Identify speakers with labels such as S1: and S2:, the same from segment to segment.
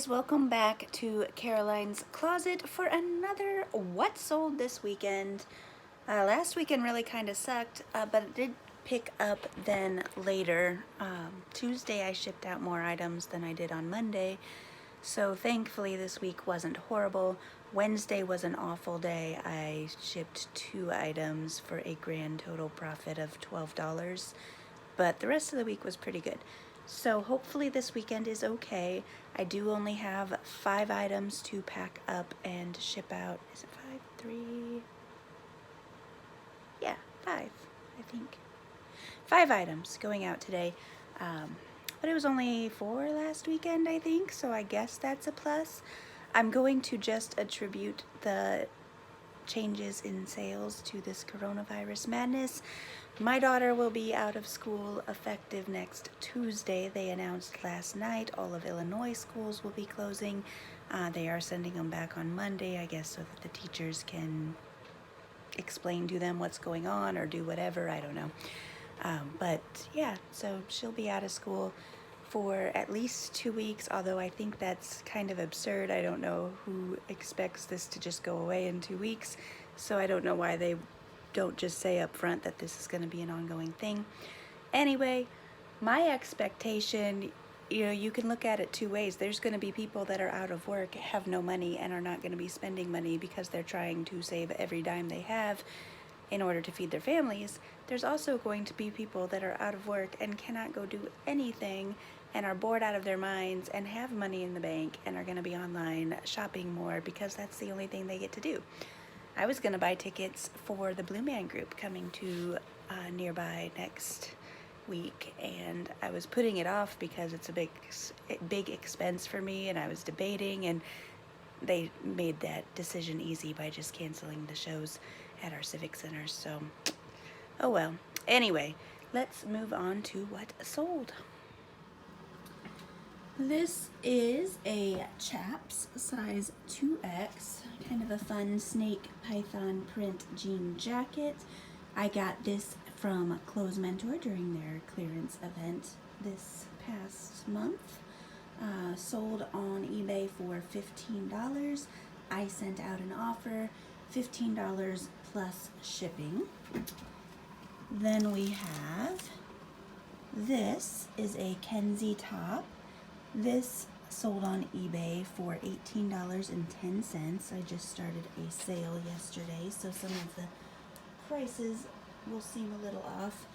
S1: guys, welcome back to Caroline's Closet for another What Sold This Weekend. Last weekend really kind of sucked, but it did pick up then later. Tuesday I shipped out more items than I did on Monday, so thankfully this week wasn't horrible. Wednesday was an awful day. I shipped 2 items for a grand total profit of $12, but the rest of the week was pretty good. So hopefully this weekend is okay. I do only have 5 items to pack up and ship out. Is it 5? 3? Yeah, 5, I think. 5 items going out today. But it was only 4 last weekend, I think, so I guess that's a plus. I'm going to just attribute the changes in sales to this coronavirus madness. My daughter will be out of school effective next Tuesday. They announced last night all of Illinois schools will be closing. They are sending them back on Monday, I guess, so that the teachers can explain to them what's going on or do whatever, I don't know. But yeah, so she'll be out of school for at least 2 weeks, although I think that's kind of absurd. I don't know who expects this to just go away in 2 weeks, so I don't know why they don't just say up front that this is going to be an ongoing thing. Anyway, my expectation, you can look at it 2 ways. There's going to be people that are out of work, have no money, and are not going to be spending money because they're trying to save every dime they have in order to feed their families. There's also going to be people that are out of work and cannot go do anything and are bored out of their minds and have money in the bank and are going to be online shopping more because that's the only thing they get to do. I was going to buy tickets for the Blue Man Group coming to nearby next week, and I was putting it off because it's a big expense for me, and I was debating, and they made that decision easy by just canceling the shows at our civic centers, so oh well. Anyway, let's move on to what sold. This is a Chaps size 2X, kind of a fun snake python print jean jacket. I got this from Clothes Mentor during their clearance event this past month. Sold on eBay for $15. I sent out an offer, $15 plus shipping. Then we have, this is a Kenzie top. This sold on eBay for $18.10. I just started a sale yesterday, so some of the prices will seem a little off.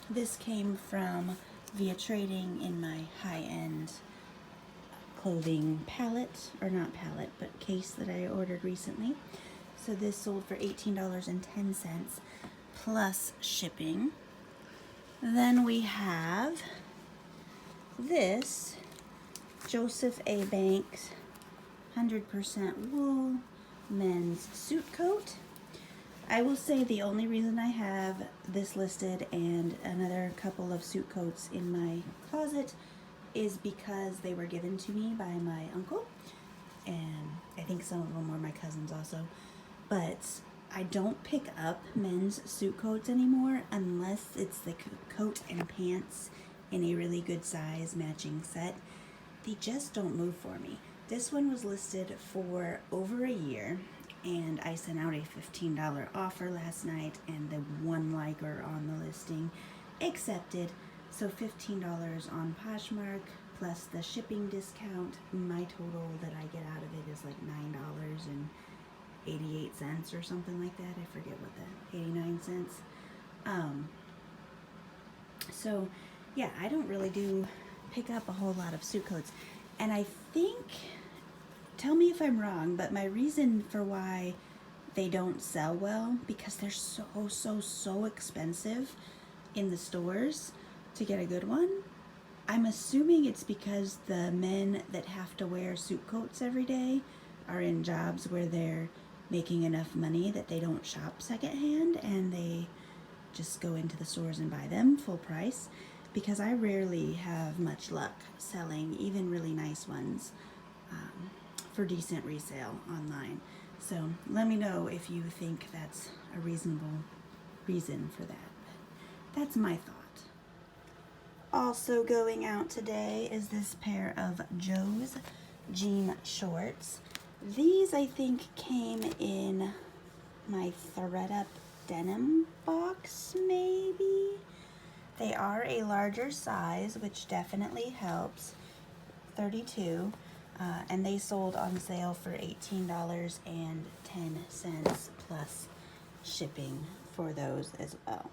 S1: This came from via trading in my high-end clothing palette, or not palette, but case that I ordered recently. So this sold for $18.10 plus shipping. Then we have this Joseph A. Banks 100% wool men's suit coat. I will say the only reason I have this listed and another couple of suit coats in my closet is because they were given to me by my uncle, and I think some of them were my cousins also. But I don't pick up men's suit coats anymore unless it's the coat and pants in a really good size matching set. They just don't move for me. This one was listed for over a year, and I sent out a $15 offer last night, and the one liker on the listing accepted. So $15 on Poshmark plus the shipping discount. My total that I get out of it is like $9.88 or something like that. I forget what that, 89 cents. So yeah, I don't really do pick up a whole lot of suit coats. And I think, tell me if I'm wrong, but my reason for why they don't sell well, because they're so expensive in the stores to get a good one. I'm assuming it's because the men that have to wear suit coats every day are in jobs where they're making enough money that they don't shop secondhand and they just go into the stores and buy them full price. Because I rarely have much luck selling even really nice ones for decent resale online. So let me know if you think that's a reasonable reason for that. That's my thought. Also going out today is this pair of Joe's jean shorts. These I think came in my thread-up denim box, maybe? They are a larger size, which definitely helps. 32, and they sold on sale for $18.10 plus shipping for those as well.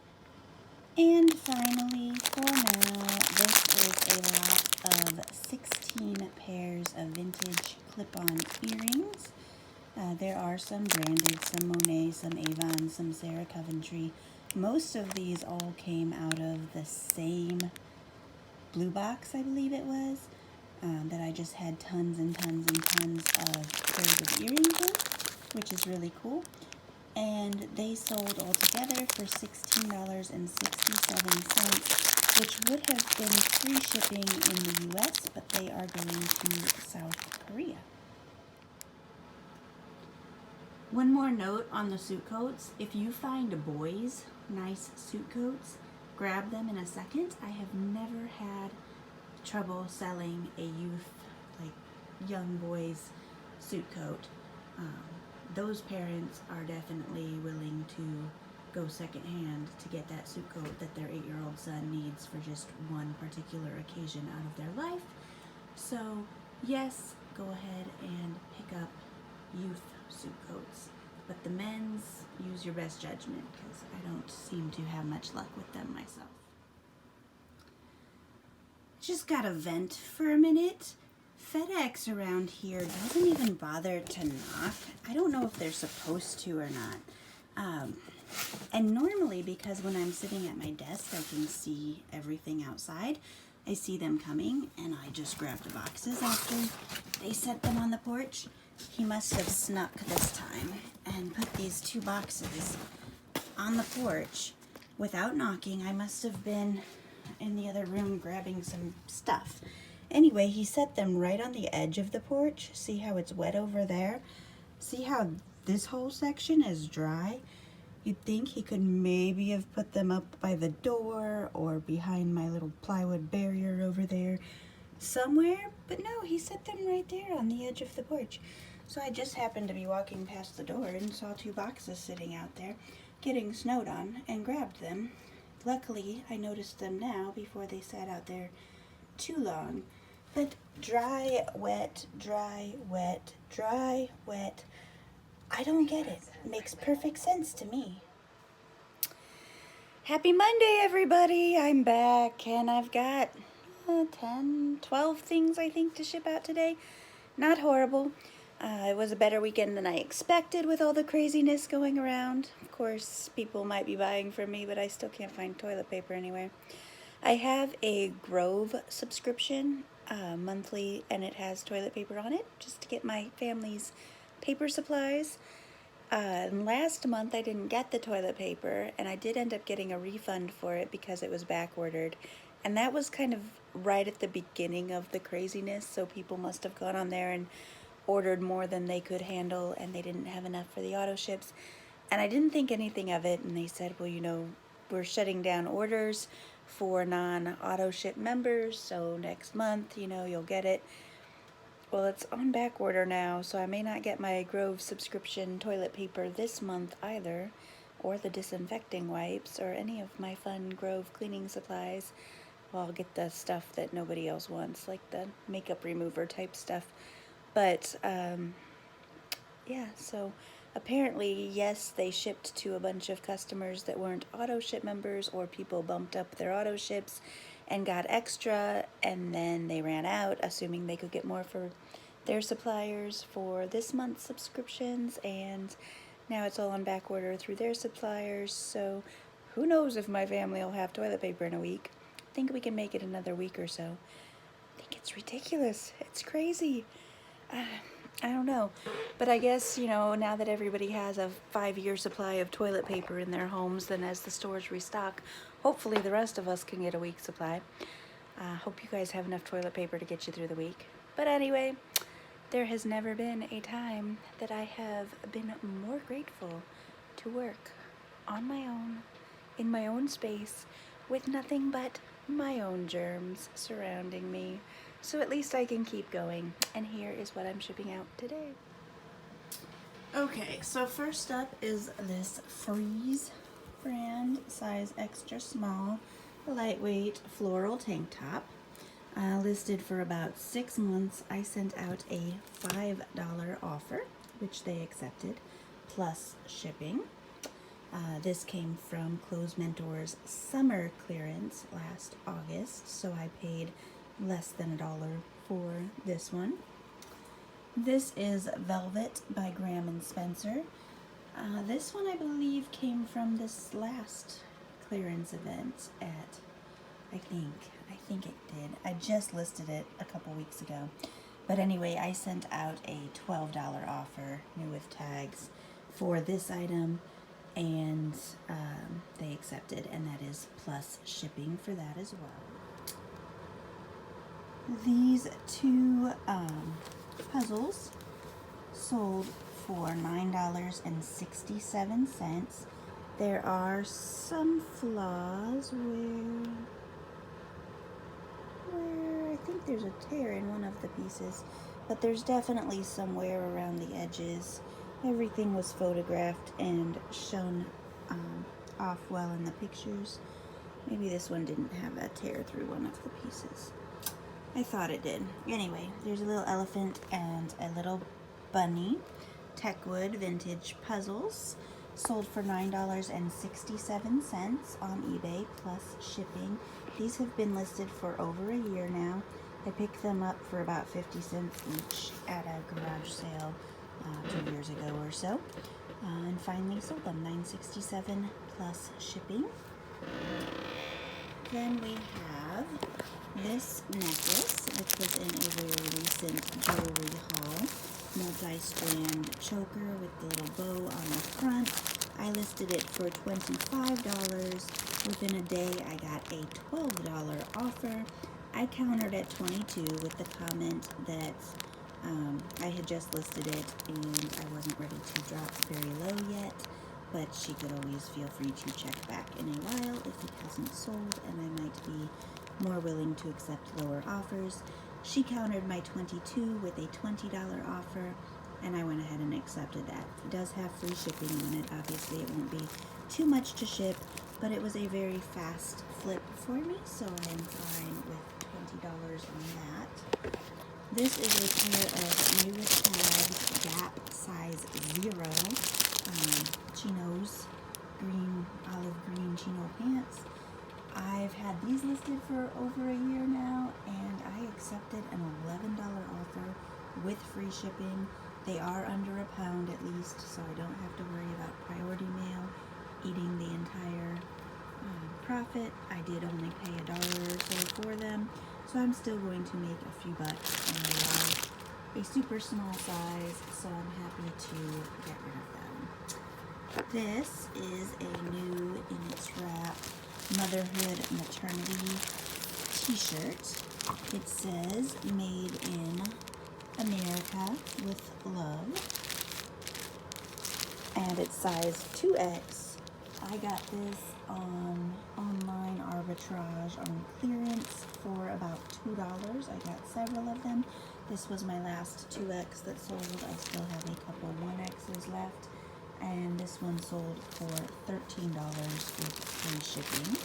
S1: And finally, for now, this is a lot of 16 pairs of vintage clip-on earrings. There are some branded, some Monet, some Avon, some Sarah Coventry. Most of these all came out of the same blue box, I believe it was, that I just had tons and tons and tons of pairs of earrings in, which is really cool. And they sold altogether for $16.67, which would have been free shipping in the US, but they are going to South Korea. One more note on the suit coats. If you find boys nice suit coats, grab them in a second. I have never had trouble selling a youth, like young boy's suit coat. Those parents are definitely willing to go secondhand to get that suit coat that their 8-year-old son needs for just one particular occasion out of their life. So yes, go ahead and pick up youth suit coats. But the men's, use your best judgment, because I don't seem to have much luck with them myself. Just gotta vent for a minute. FedEx around here doesn't even bother to knock. I don't know if they're supposed to or not. And normally, because when I'm sitting at my desk, I can see everything outside. I see them coming, and I just grab the boxes after they set them on the porch. He must have snuck this time and put these 2 boxes on the porch without knocking. I must have been in the other room grabbing some stuff. Anyway, he set them right on the edge of the porch. See how it's wet over there? See how this whole section is dry? You'd think he could maybe have put them up by the door or behind my little plywood barrier over there somewhere, but no, he set them right there on the edge of the porch. So I just happened to be walking past the door and saw 2 boxes sitting out there getting snowed on and grabbed them. Luckily, I noticed them now before they sat out there too long. But dry, wet, dry, wet, dry, wet. I don't get it. It makes perfect sense to me. Happy Monday, everybody. I'm back, and I've got 10, 12 things, I think, to ship out today. Not horrible. It was a better weekend than I expected with all the craziness going around. Of course, people might be buying from me, but I still can't find toilet paper anywhere. I have a Grove subscription monthly, and it has toilet paper on it just to get my family's paper supplies. Last month I didn't get the toilet paper, and I did end up getting a refund for it because it was back ordered, and that was kind of right at the beginning of the craziness, so people must have gone on there and ordered more than they could handle, and they didn't have enough for the auto ships. And I didn't think anything of it, and they said, well, you know, we're shutting down orders for non-auto ship members, so next month, you know, you'll get it. Well, it's on back order now, so I may not get my Grove subscription toilet paper this month either, or the disinfecting wipes, or any of my fun Grove cleaning supplies. Well, I'll get the stuff that nobody else wants, like the makeup remover type stuff. But, yeah, so apparently, yes, they shipped to a bunch of customers that weren't auto ship members, or people bumped up their auto ships and got extra, and then they ran out, assuming they could get more for their suppliers for this month's subscriptions, and now it's all on back order through their suppliers, so who knows if my family will have toilet paper in a week. I think we can make it another week or so. I think it's ridiculous. It's crazy. I don't know, but I guess, you know, now that everybody has a 5-year supply of toilet paper in their homes, then as the stores restock, hopefully the rest of us can get a week's supply. Hope you guys have enough toilet paper to get you through the week. But anyway, there has never been a time that I have been more grateful to work on my own, in my own space, with nothing but my own germs surrounding me. So at least I can keep going. And here is what I'm shipping out today. Okay, so first up is this Freeze brand, size extra small, lightweight floral tank top. Listed for about 6 months. I sent out a $5 offer, which they accepted, plus shipping. This came from Clothes Mentor's summer clearance last August, so I paid less than $1 for this one. This is Velvet by Graham & Spencer. This one I believe came from this last clearance event at, I think it did. I just listed it a couple weeks ago. But anyway, I sent out a $12 offer, new with tags, for this item, and they accepted, and that is plus shipping for that as well. These two puzzles sold for $9.67. There are some flaws where I think there's a tear in one of the pieces, but there's definitely some wear around the edges. Everything was photographed and shown off well in the pictures. Maybe this one didn't have a tear through one of the pieces. I thought it did. Anyway, there's a little elephant and a little bunny. Techwood vintage puzzles sold for $9.67 on eBay plus shipping. These have been listed for over a year now. I picked them up for about 50 cents each at a garage sale 2 years ago or so, and finally sold them $9.67 plus shipping. Then we have this necklace, which was in a very recent jewelry haul. Multi-strand choker with the little bow on the front. I listed it for $25. Within a day, I got a $12 offer. I countered at $22 with the comment that I had just listed it and I wasn't ready to drop very low yet, but she could always feel free to check back in a while if it hasn't sold, and I might be more willing to accept lower offers. She countered my $22 with a $20 offer, and I went ahead and accepted that. It does have free shipping on it. Obviously, it won't be too much to ship, but it was a very fast flip for me, so I am fine with $20 on that. This is a pair of new with tags Gap size 0 chinos, olive green chino pants. I've had these listed for over a year now, and I accepted an $11 offer with free shipping. They are under a pound at least, so I don't have to worry about priority mail eating the entire profit. I did only pay $1 or so for them, so I'm still going to make a few bucks, and they are a super small size, so I'm happy to get rid of them. This is a new in its wrap motherhood maternity t-shirt. It says made in America with love, and it's size 2X. I got this on online arbitrage on clearance for about $2. I got several of them. This was my last 2X that sold. I still have a couple 1Xs left, and this one sold for $13 with free shipping.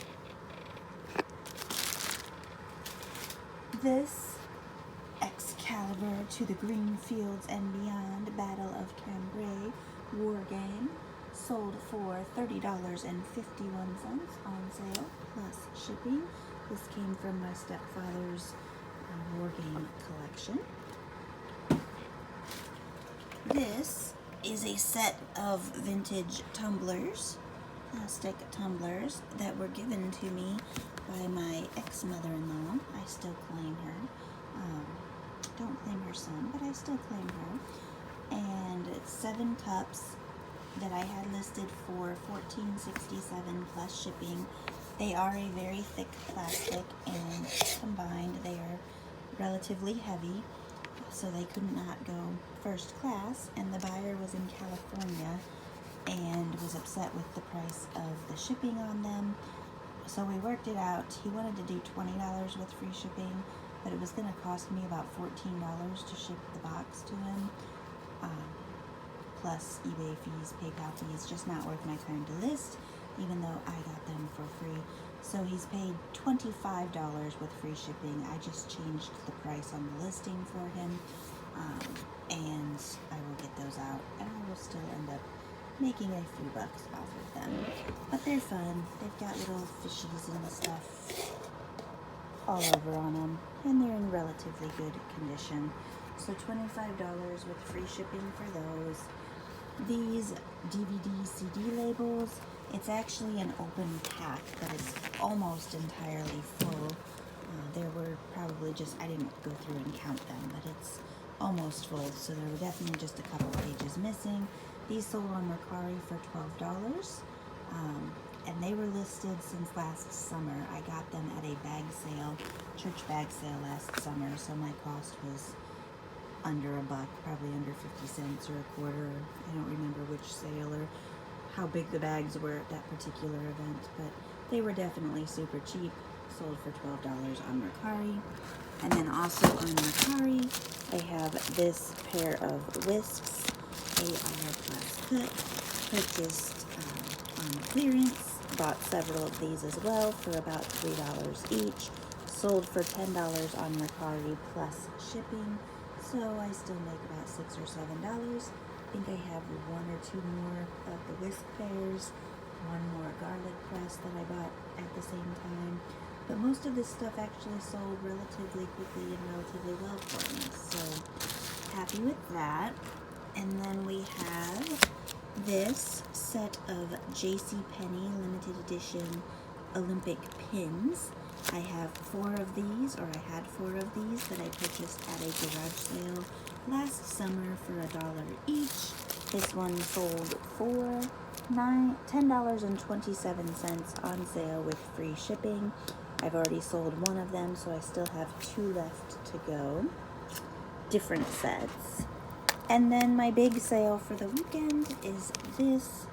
S1: This Excalibur to the Green Fields and Beyond Battle of Cambrai War Game sold for $30.51 on sale plus shipping. This came from my stepfather's War Game collection. This is a set of vintage tumblers, plastic tumblers, that were given to me by my ex-mother-in-law. I still claim her. Don't claim her son, but I still claim her. And it's 7 cups that I had listed for $14.67 plus shipping. They are a very thick plastic, and combined they are relatively heavy, so they could not go first class, and the buyer was in California and was upset with the price of the shipping on them, So we worked it out. He wanted to do $20 with free shipping, but it was going to cost me about $14 to ship the box to him. Plus eBay fees, PayPal fees, just not worth my time to list, even though I got them for free. So he's paid $25 with free shipping. I just changed the price on the listing for him, and I will get those out, and I will still end up making a few bucks off of them. But they're fun. They've got little fishies and stuff all over on them, and they're in relatively good condition. So $25 with free shipping for those. These DVD CD labels, it's actually an open pack, but it's almost entirely full. There were probably just, I didn't go through and count them, but it's almost full, so there were definitely just a couple pages missing. These sold on Mercari for $12, and they were listed since last summer. I got them at a bag sale, church bag sale last summer, so my cost was under $1, probably under 50 cents or a quarter. I don't remember which sale or how big the bags were at that particular event, but they were definitely super cheap, sold for $12 on Mercari. And then also on Mercari, I have this pair of whisks. They are plus cut, purchased on clearance, bought several of these as well for about $3 each, sold for $10 on Mercari plus shipping. So I still make about $6 or $7. I think I have one or two more of the whisk pairs, one more garlic press that I bought at the same time. But most of this stuff actually sold relatively quickly and relatively well for me. So happy with that. And then we have this set of JCPenney limited edition Olympic pins. I have 4 of these, or I had 4 of these that I purchased at a garage sale last summer for $1 each. This one sold for $10.27 on sale with free shipping. I've already sold one of them, so I still have 2 left to go. Different sets. And then my big sale for the weekend is this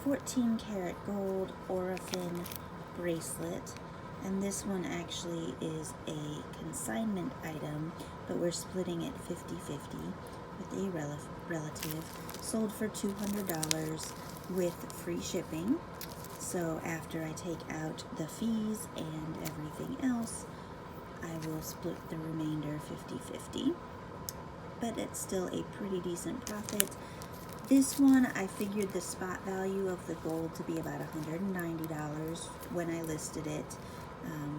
S1: 14 karat gold Oricon bracelet. And this one actually is a consignment item, but we're splitting it 50-50 with a relative. Sold for $200 with free shipping. So after I take out the fees and everything else, I will split the remainder 50-50. But it's still a pretty decent profit. This one, I figured the spot value of the gold to be about $190 when I listed it,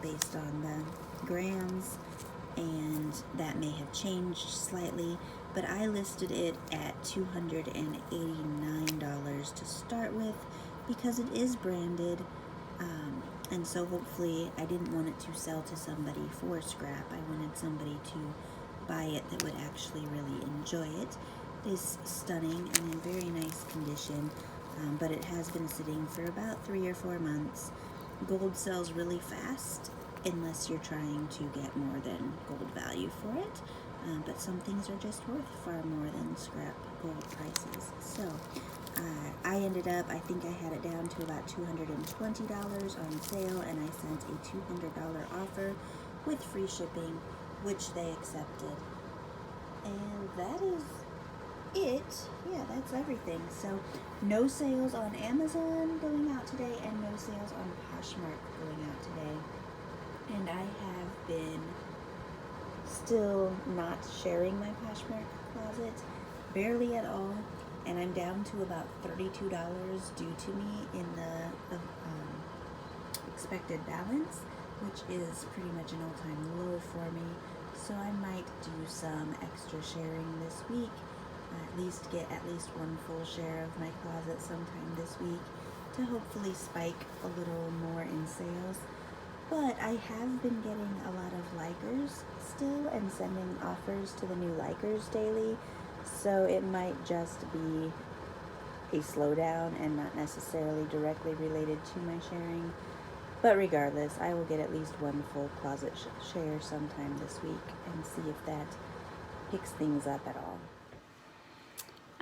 S1: based on the grams, and that may have changed slightly, but I listed it at $289 to start with because it is branded, and so hopefully I didn't want it to sell to somebody for scrap. I wanted somebody to buy it that would actually really enjoy it. It is stunning and in very nice condition, but it has been sitting for about 3 or 4 months. Gold sells really fast unless you're trying to get more than gold value for it, but some things are just worth far more than scrap gold prices. So I ended up, I think I had it down to about $220 on sale, and I sent a $200 offer with free shipping, which they accepted. And that is it. Yeah, that's everything. So no sales on Amazon going out today, and no sales on Poshmark going out today. And I have been still not sharing my Poshmark closet, barely at all, and I'm down to about $32 due to me in the expected balance, which is pretty much an all-time low for me. So I might do some extra sharing this week, at least get at least one full share of my closet sometime this week to hopefully spike a little more in sales. But I have been getting a lot of likers still and sending offers to the new likers daily, so it might just be a slowdown and not necessarily directly related to my sharing. But regardless, I will get at least one full closet share sometime this week and see if that picks things up at all.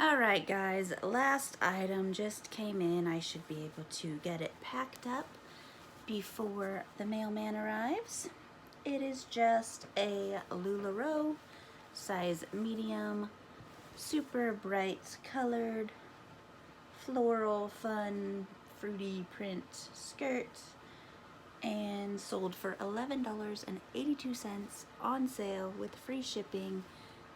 S1: Alright guys, last item just came in. I should be able to get it packed up before the mailman arrives. It is just a Lularoe, size medium, super bright colored, floral, fun, fruity print skirt, and sold for $11.82 on sale with free shipping.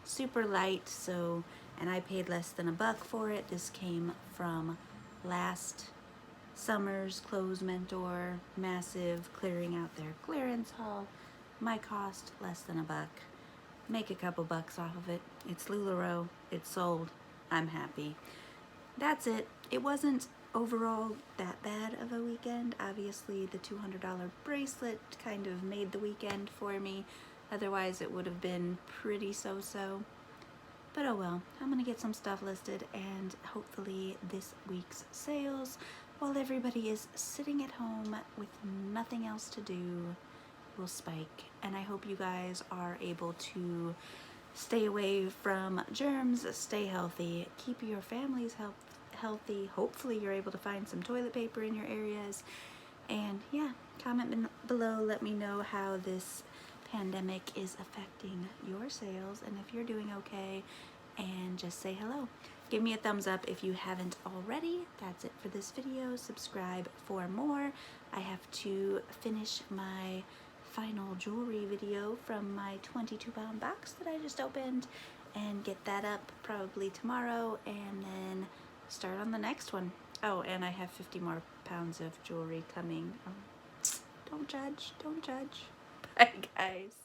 S1: Super light, and I paid less than $1 for it. This came from last summer's Clothes Mentor, massive clearing out their clearance haul. My cost less than $1. Make a couple bucks off of it. It's Lularoe, it's sold, I'm happy. That's it. It wasn't overall that bad of a weekend. Obviously the $200 bracelet kind of made the weekend for me. Otherwise it would have been pretty so-so. But oh well, I'm gonna get some stuff listed, and hopefully this week's sales, while everybody is sitting at home with nothing else to do, will spike. And I hope you guys are able to stay away from germs, stay healthy, keep your families healthy. Hopefully you're able to find some toilet paper in your areas. And yeah, comment below, let me know how this pandemic is affecting your sales and if you're doing okay, and just say hello. Give me a thumbs up if you haven't already. That's it for this video. Subscribe for more. I have to finish my final jewelry video from my 22-pound box that I just opened and get that up probably tomorrow, and then start on the next one. Oh, and I have 50 more pounds of jewelry coming. Don't judge, don't judge. Bye guys.